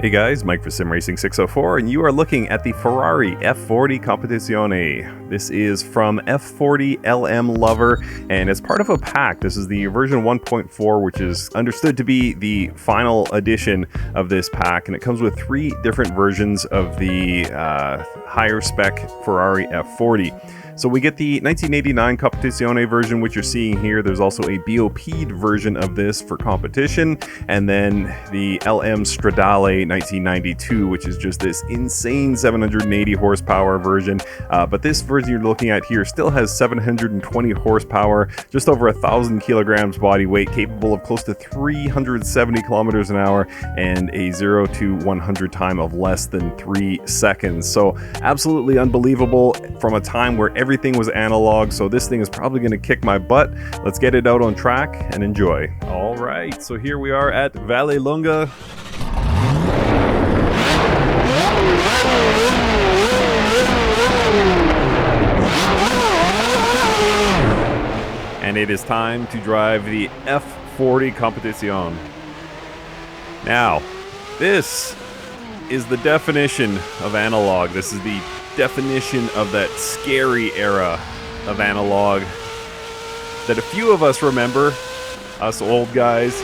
Hey guys, Mike for Sim Racing 604, and you are looking at the Ferrari F40 Competizione. This is from F40 LM Lover, and as part of a pack, this is the version 1.4, which is understood to be the final edition of this pack, and it comes with 3 different versions of the higher spec Ferrari F40. So we get the 1989 Competizione version, which you're seeing here. There's also a BOP'd version of this for competition, and then the LM Stradale 1992, which is just this insane 780 horsepower version. But this version you're looking at here still has 720 horsepower, just over 1,000 kilograms body weight, capable of close to 370 kilometers an hour, and a 0 to 100 time of less than 3 seconds. So absolutely unbelievable from a time where everything was analog. So this thing is probably going to kick my butt. Let's get it out on track and enjoy. All right, so here we are at Vallelunga. And it is time to drive the F40 Competizione. Now, this is the definition of analog. This is the definition of that scary era of analog that a few of us remember, us old guys.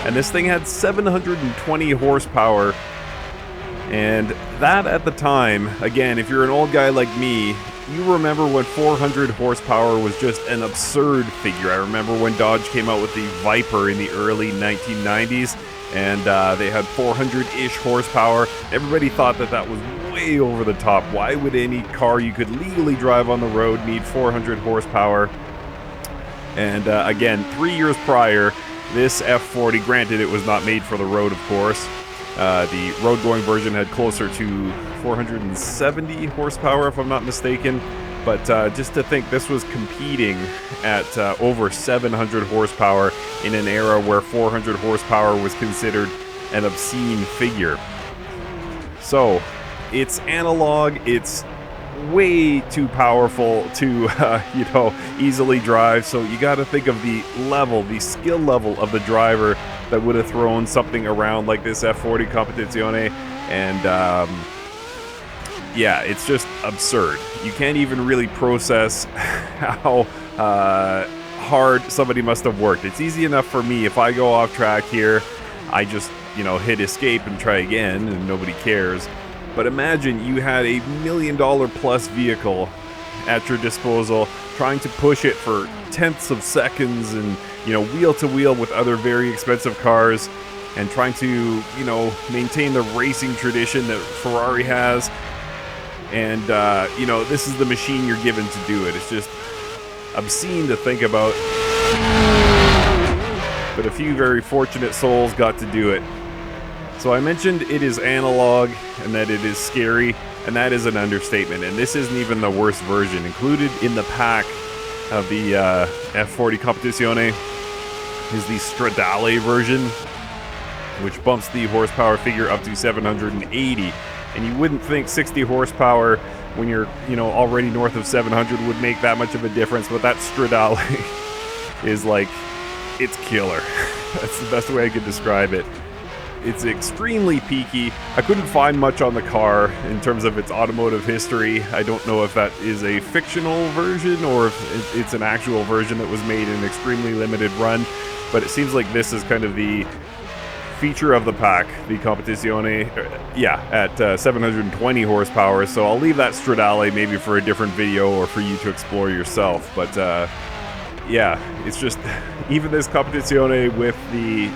And this thing had 720 horsepower, and that at the time, again, if you're an old guy like me, you remember when 400 horsepower was just an absurd figure. I remember when Dodge came out with the Viper in the early 1990s, and they had 400-ish horsepower. Everybody thought that that was way over the top. Why would any car you could legally drive on the road need 400 horsepower? And again, 3 years prior, this F40, granted it was not made for the road, of course. The road-going version had closer to 470 horsepower, if I'm not mistaken. But just to think this was competing at over 700 horsepower in an era where 400 horsepower was considered an obscene figure. So, it's analog, it's way too powerful to, easily drive. So you got to think of the level, the skill level of the driver that would have thrown something around like this F40 Competizione. And yeah, it's just absurd. You can't even really process how hard somebody must have worked. It's easy enough for me if I go off track here, I just, hit escape and try again and nobody cares. But imagine you had a $1 million plus vehicle at your disposal, trying to push it for tenths of seconds and, wheel to wheel with other very expensive cars, and trying to, maintain the racing tradition that Ferrari has. And, this is the machine you're given to do it. It's just obscene to think about. But a few very fortunate souls got to do it. So I mentioned it is analog and that it is scary, and that is an understatement. And this isn't even the worst version. Included in the pack of the F40 Competizione is the Stradale version, which bumps the horsepower figure up to 780. And you wouldn't think 60 horsepower when you're, already north of 700 would make that much of a difference, but that Stradale is like, it's killer. That's the best way I could describe it. It's extremely peaky. I couldn't find much on the car in terms of its automotive history. I don't know if that is a fictional version or if it's an actual version that was made in an extremely limited run, but it seems like this is kind of the feature of the pack, the Competizione, at 720 horsepower. So I'll leave that Stradale maybe for a different video or for you to explore yourself. But yeah, it's just, even this Competizione with the,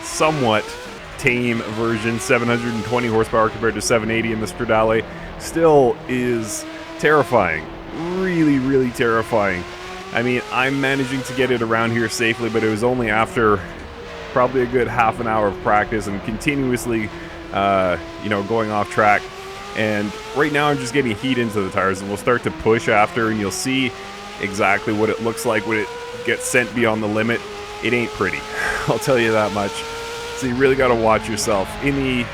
somewhat tame version, 720 horsepower compared to 780 in the Stradale, still is terrifying. Really, really terrifying. I mean, I'm managing to get it around here safely, but it was only after probably a good half an hour of practice and continuously, going off track. And right now I'm just getting heat into the tires, and we'll start to push after, and you'll see exactly what it looks like when it gets sent beyond the limit. It ain't pretty. I'll tell you that much. So you really got to watch yourself. In the,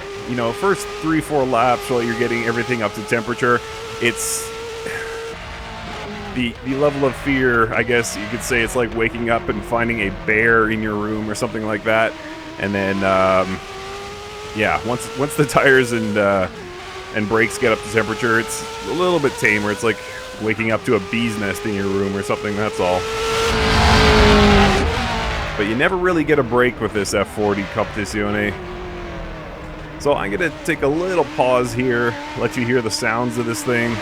first 3-4 laps while you're getting everything up to temperature, it's the level of fear, I guess you could say it's like waking up and finding a bear in your room or something like that. And then, yeah, once the tires and brakes get up to temperature, it's a little bit tamer. It's like waking up to a bee's nest in your room or something, that's all. But you never really get a break with this F40 Competizione. So I'm going to take a little pause here, let you hear the sounds of this thing.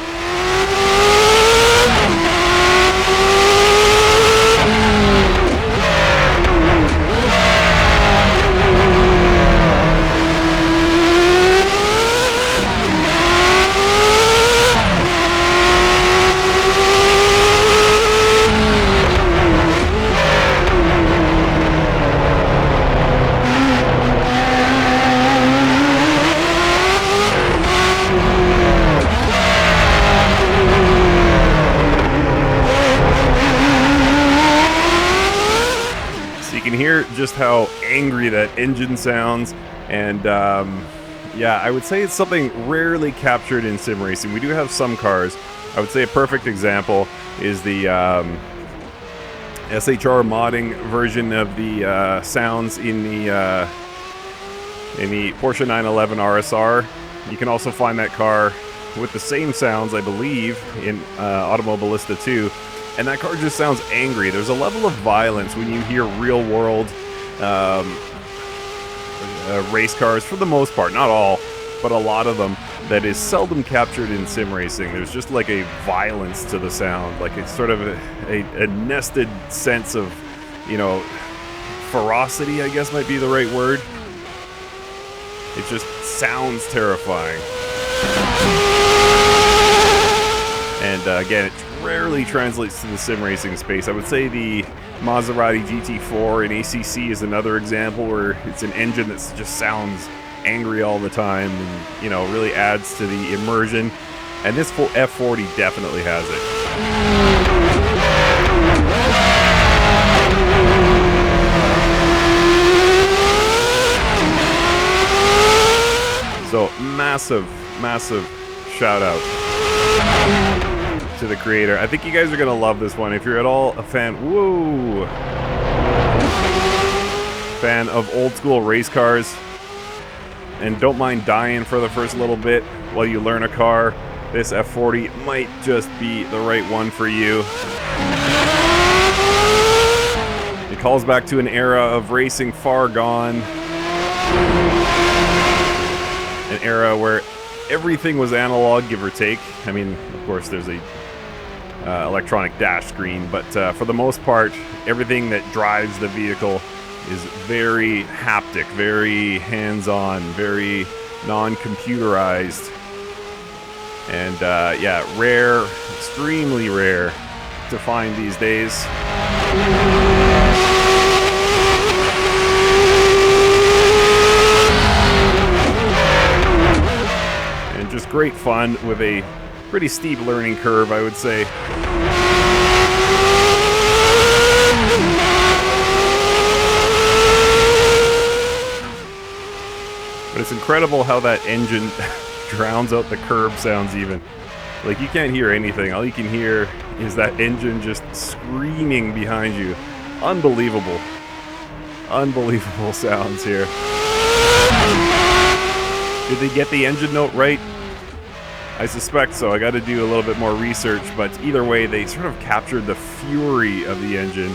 Hear just how angry that engine sounds, and yeah, I would say it's something rarely captured in sim racing. We do have some cars. I would say a perfect example is the SHR modding version of the sounds in the Porsche 911 RSR. You can also find that car with the same sounds, I believe, in Automobilista 2. And that car just sounds angry. There's a level of violence when you hear real-world race cars, for the most part. Not all, but a lot of them, that is seldom captured in sim racing. There's just like a violence to the sound. Like it's sort of a nested sense of, you know, ferocity, I guess might be the right word. It just sounds terrifying. And again, it rarely translates to the sim racing space. I would say the Maserati GT4 in ACC is another example where it's an engine that just sounds angry all the time and, you know, really adds to the immersion. And this F40 definitely has it. So massive, massive shout out to the creator. I think you guys are gonna love this one. If you're at all a fan of old school race cars and don't mind dying for the first little bit while you learn a car, this F40 might just be the right one for you. It calls back to an era of racing far gone, an era where everything was analog, give or take. I mean, of course, there's a electronic dash screen, but for the most part, everything that drives the vehicle is very haptic, very hands-on, very non-computerized, and yeah, rare, extremely rare to find these days. And just great fun with a pretty steep learning curve, I would say. But it's incredible how that engine drowns out the curb sounds even. Like, you can't hear anything. All you can hear is that engine just screaming behind you. Unbelievable. Unbelievable sounds here. Did they get the engine note right? I suspect so. I got to do a little bit more research, but either way, they sort of captured the fury of the engine.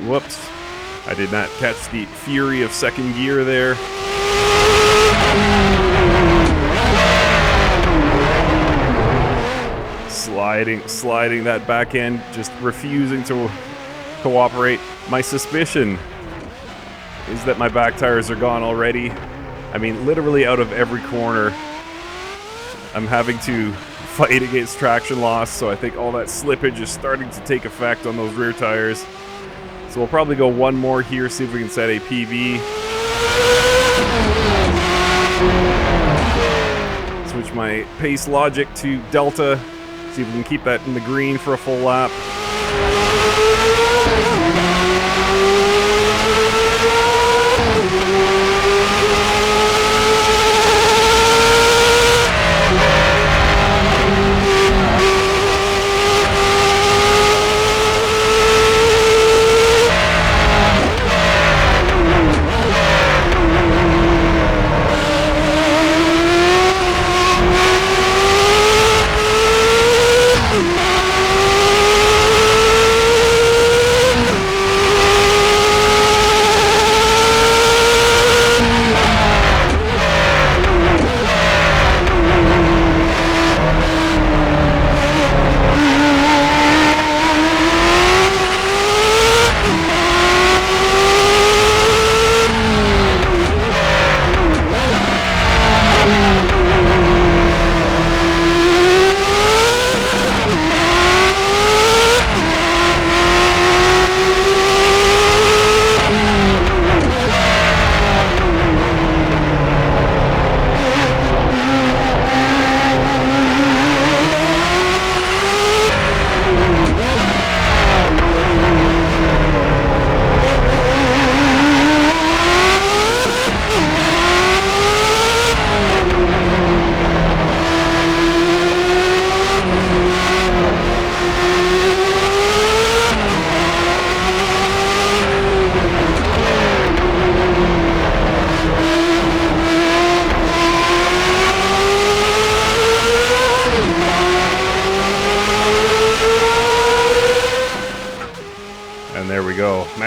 Whoops. I did not catch the fury of second gear there. Sliding that back end, just refusing to cooperate. My suspicion is that my back tires are gone already. I mean, literally out of every corner, I'm having to fight against traction loss, so I think all that slippage is starting to take effect on those rear tires. So we'll probably go one more here, see if we can set a PV. Switch my pace logic to Delta, see if we can keep that in the green for a full lap.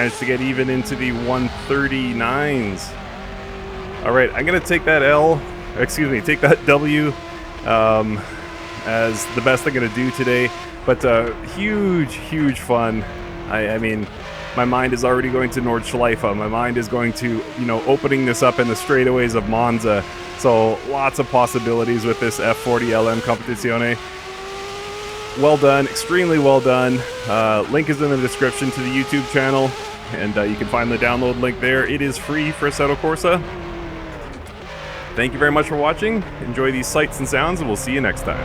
managed to get even into the 139s. Alright, I'm going to take that take that W as the best I'm going to do today. But huge fun. I mean, my mind is already going to Nordschleife. My mind is going to, you know, opening this up in the straightaways of Monza. So lots of possibilities with this F40 LM Competizione. Well done, extremely well done. Link is in the description to the YouTube channel, and you can find the download link there. It is free for Assetto Corsa. Thank you very much for watching. Enjoy these sights and sounds, and we'll see you next time.